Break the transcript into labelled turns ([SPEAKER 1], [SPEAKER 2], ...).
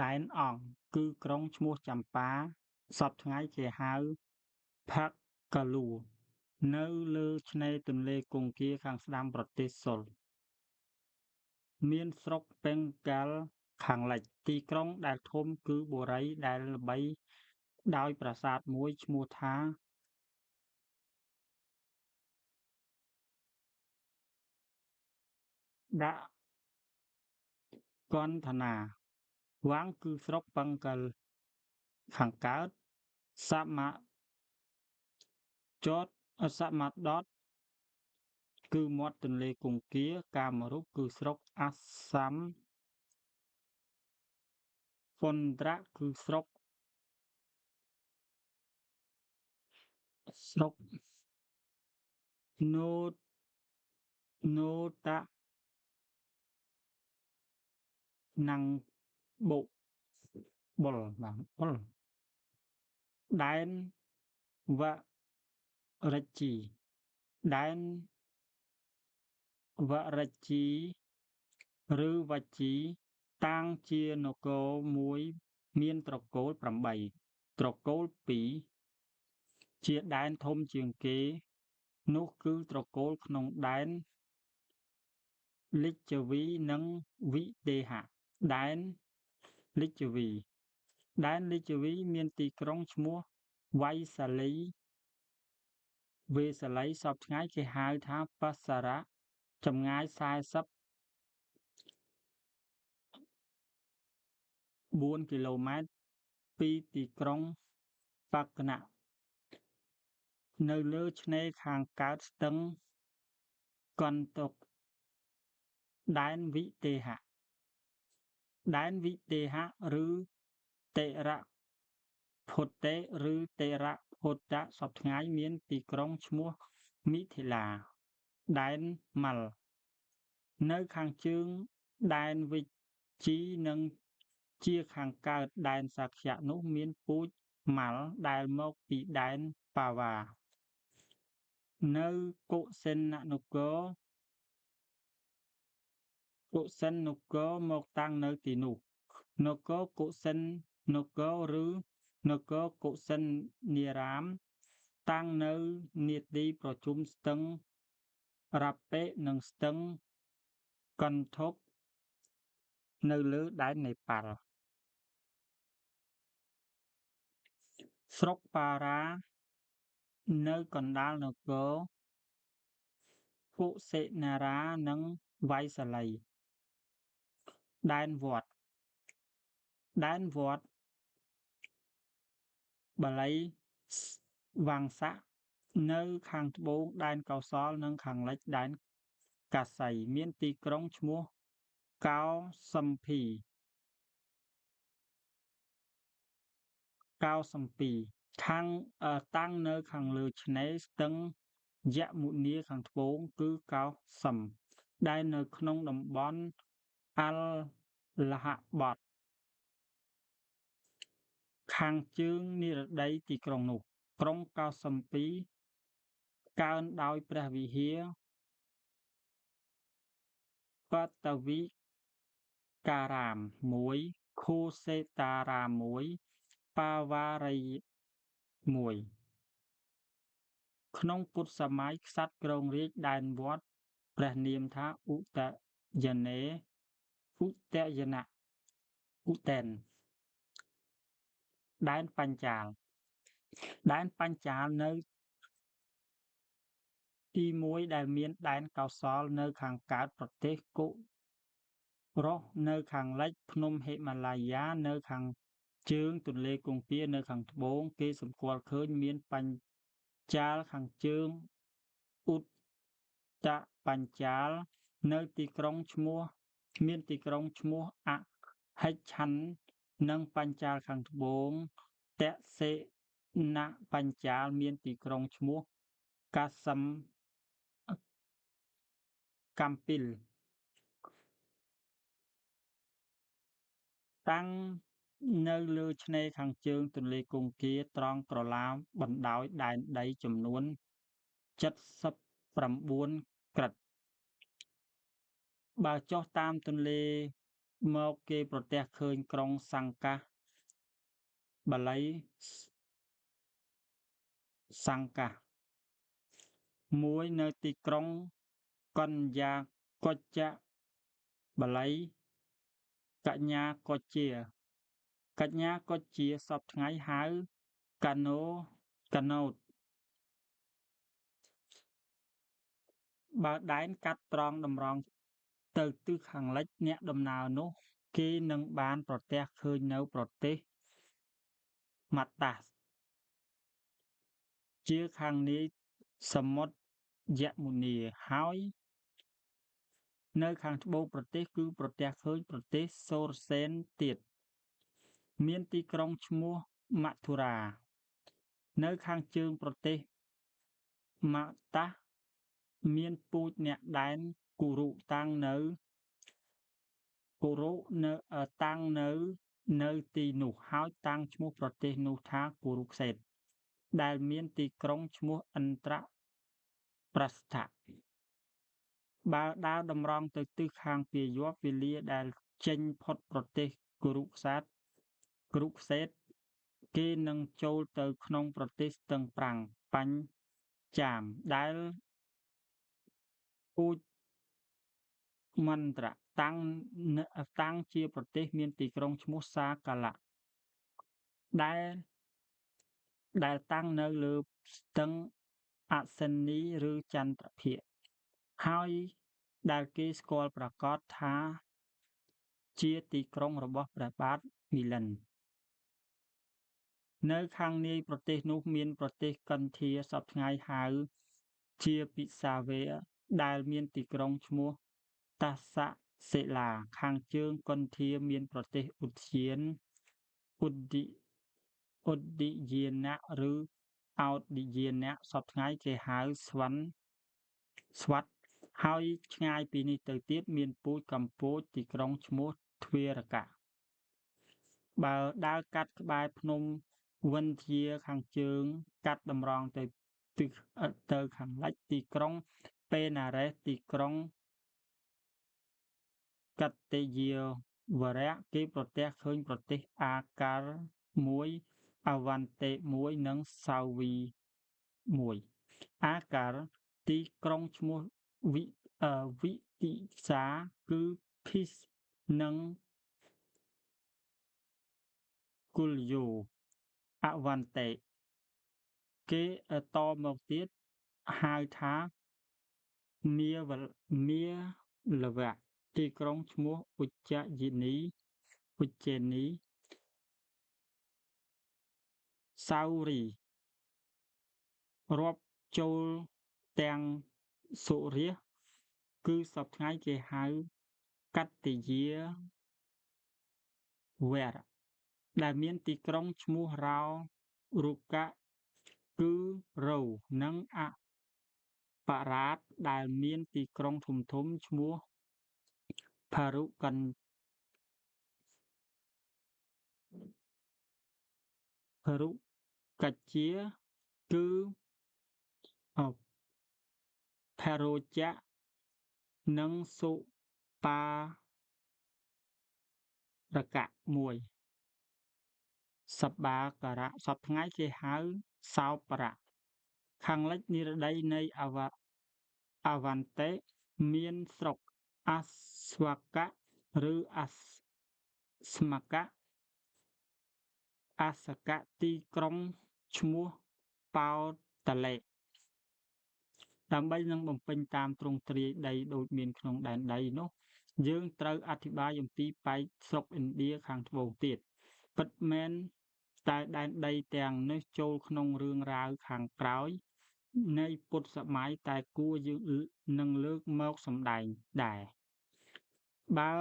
[SPEAKER 1] ដែនអង្គគឺក្រុងឈ្មោះចម្ប៉ាសព្វថ្ងៃគេហៅផាក់កាឡួរនៅលើឆ្នេរទន្លេគង្គាខាងស្ដាំប្រទេសស៊ុលមានស្រុកប៉េងកាល់ខាងលិចទីក្រុងដែលធំគឺបូរីដែលល្បីដោយប្រាសាទមួយឈ្មោះថាដាក់កន្ថនាវាងគឺស្រុកប៉េងកាល់ខាងកើតសមាសមាដតគឺមាត់ទន្លេគង្គាកាមរូបគឺស្រុកអាសាំហ្វុនត្រាក់គឺស្រុកណូតាណាំងបុលដែនវរិជ្ជីដែនវរិជ្ជីឬវជ្ជីតាំងជានគរមួយមានត្រកូល8ត្រកូល2ជាដែនធំជាងគេនោះគឺត្រកូលក្នុងដែនលិច្ឆវីនិងវិទេហៈដែនលិច្ឆវីមានទីក្រុងឈ្មោះវៃសាលីវេសាលីសព្វថ្ងៃគេហៅថាបស្សរៈចម្ងាយ44គីឡូម៉ែត្រពីទីក្រុងបក្កណៈនៅលើឆ្នេរខាងកើតស្ទឹងកន្តុកដែនវិទេហៈឬតិរភុតេឬតិរភុតៈសព្វថ្ងៃមានទីក្រុងឈ្មោះមិថិលាដែនម៉ាល់នៅខាងជើងដែនវិជ្ជីនិងជាខាងកើតដែនសាខ្យៈនោះមានពូជម៉ាល់ដែលមកពីដែនបាវ៉ានៅកុសិននគរមកតាំងនៅទីនោះនគរកុសិននគរឬនគរកុសិននារាមតាំងនៅនាទីប្រជុំស្ទឹងរ៉ាប៉េនិងស្ទឹងកន្ធុកនៅលើដែននេប៉ាល់ស្រុកប៉ារ៉ានៅកណ្ដាលនគរកុសិនារានិងវៃសាលីដែនវត្តបាលីវាំងស័កនៅខាងត្បូងដែនកោសលនិងខាងលិចដែនកាសីមានទីក្រុងឈ្មោះកោសំពីខាងតាំងនៅខាងលើឆ្នេរស្ទឹងយមុនាខាងត្បូងគឺកោសំដែលនៅក្នុងតំបន់អាល់ឡាហបតខាងជើងនិរតីទីក្រុងនោះក្រុងកោសំពីកើនដោយព្រះវិហារបតវិការ៉ាម1ខូសេតារាម1បាវ៉ារី1ក្នុងពុទ្ធសម័យក្សត្រគ្រងរាជ្យដែនវត្តព្រះនាមថាឧទយនៈដែនបញ្ចាលនៅទី1ដែលមានដែនកោសលនៅខាងកើតប្រទេសកុរ៉ុសនៅខាងលិចភ្នំហិមាឡាយ៉ានៅខាងជើងទន្លេគង្គានៅខាងត្បូងគេសម្គាល់ឃើញមានបញ្ចាលខាងជើងឧត្តបញ្ចាលនៅទីក្រុងឈ្មោះអហិច្ឆន្ទនិងបញ្ចាលខាងត្បូងតសេនបញ្ចាលមានទីក្រុងឈ្មោះកាសឹមកំពីលតាំងនៅលើឆ្នេរខាងជើងទន្លេគង្គាត្រង់ក្រឡាបណ្ដោយដែនដីចំនួន79 ក្រឹត្យបើចុះតាមទន្លេ មកគេប្រទះឃើញក្រុងសង្កាសបាលីសង្កាសមួយនៅទីក្រុងកញ្យាកុច្ចបាលីកញ្ញាកុច្ជាកញ្ញាកុច្ជាសពថ្ងៃហៅកាណូតបើដែនកាត់ត្រង់តម្រង់ទៅទិសខាងលិចអ្នកដំណើរនោះគេនឹងបានប្រទះឃើញនៅប្រទេសម៉ាតាសជាខាងនាយសមុទ្រយមុនាហើយនៅខាងត្បូងប្រទេសគឺប្រទះឃើញប្រទេសសូរសែនទៀតមានទីក្រុងឈ្មោះមធុរានៅខាងជើងប្រទេសម៉ាតាសមានពូជអ្នកដែនគុរុតាំងនៅទីនោះហើយតាំងឈ្មោះប្រទេសនោះថាគុរុក្សេត្រដែលមានទីក្រុងឈ្មោះឥន្ទ្រប្រស្ថបើដើរតម្រង់ទៅទិសខាងពាយ័ព្យវេលាដែលចេញផុតប្រទេសគុរុក្សេត្រគេនឹងចូលទៅក្នុងប្រទេសស្ទឹងប្រាំងបញ្ចាមដែលពូជមន្ត្រតាំងជាប្រទេសមានទីក្រុងឈ្មោះសាកាឡៈដែលតាំងនៅលើស្ទឹងអសិនីឬចន្ទភាគហើយដែលគេស្គាល់ប្រាកដថាជាទីក្រុងរបស់ព្រះបាទមិលិន្ទនៅខាងនាយប្រទេសនោះមានប្រទេសកិន្ធាសព្វថ្ងៃហៅជាពិសាវៈដែលមានទីក្រុងឈ្មោះតាសសិលាខាងជើងកិន្ធាមានប្រទេសឧទ្យានៈឬឱឌយានៈសព្វថ្ងៃគេហៅស្វាត់ហើយឆ្ងាយពីនេះទៅទៀតមានពូជកម្ពុជាទីក្រុងឈ្មោះទ្វារកៈបើដើរកាត់ក្បែរភ្នំវិន្ធាខាងជើងកាត់តម្រង់ទៅទិសទៅខាងលិចទីក្រុងពេណារ៉េសទីក្រុងកតេយាវរៈគេប្រទះឃើញប្រទេសអាកាល់មួយអវន្តិមួយនិងសាវីមួយអាកាល់ទីក្រុងឈ្មោះវិទិសាគឺភីសនិងគុលយោអវន្តិគេតមកទៀតហៅថាមាលវៈទីក្រុងឈ្មោះឧច្ចេនីសាវរីរាប់ចូលទាំងសុរាសគឺសព្វថ្ងៃគេហៅកតេយាវរៈដែលមានទីក្រុងឈ្មោះរោរុកៈគឺរៅនិងអបរាតដែលមានទីក្រុងធំឈ្មោះផារុកច្ជាគឺផារោចៈនិងសុបារកៈមួយសបាការៈសព្វថ្ងៃគេហៅសោបរៈខាងលិចនិរតីនៃអវន្តិមានស្រុកអស្វកៈឬអស្មកៈអសកៈទីក្រុងឈ្មោះប៉ោតលេដើម្បីនឹងបំពេញតាមទ្រង់ទ្រាយដីដូចមានក្នុងដែនដីនោះយើងត្រូវអធិប្បាយអំពីប៉ែកស្រុកឥណ្ឌាខាងត្បូងទៀតពិតមែនតែដែនដីទាំងនេះចូលក្នុងរឿងរ៉ាវខាងក្រោយនៃពុទ្ធសម័យតែគួរយើងនឹងលើកមកសម្ដែងដែរបើ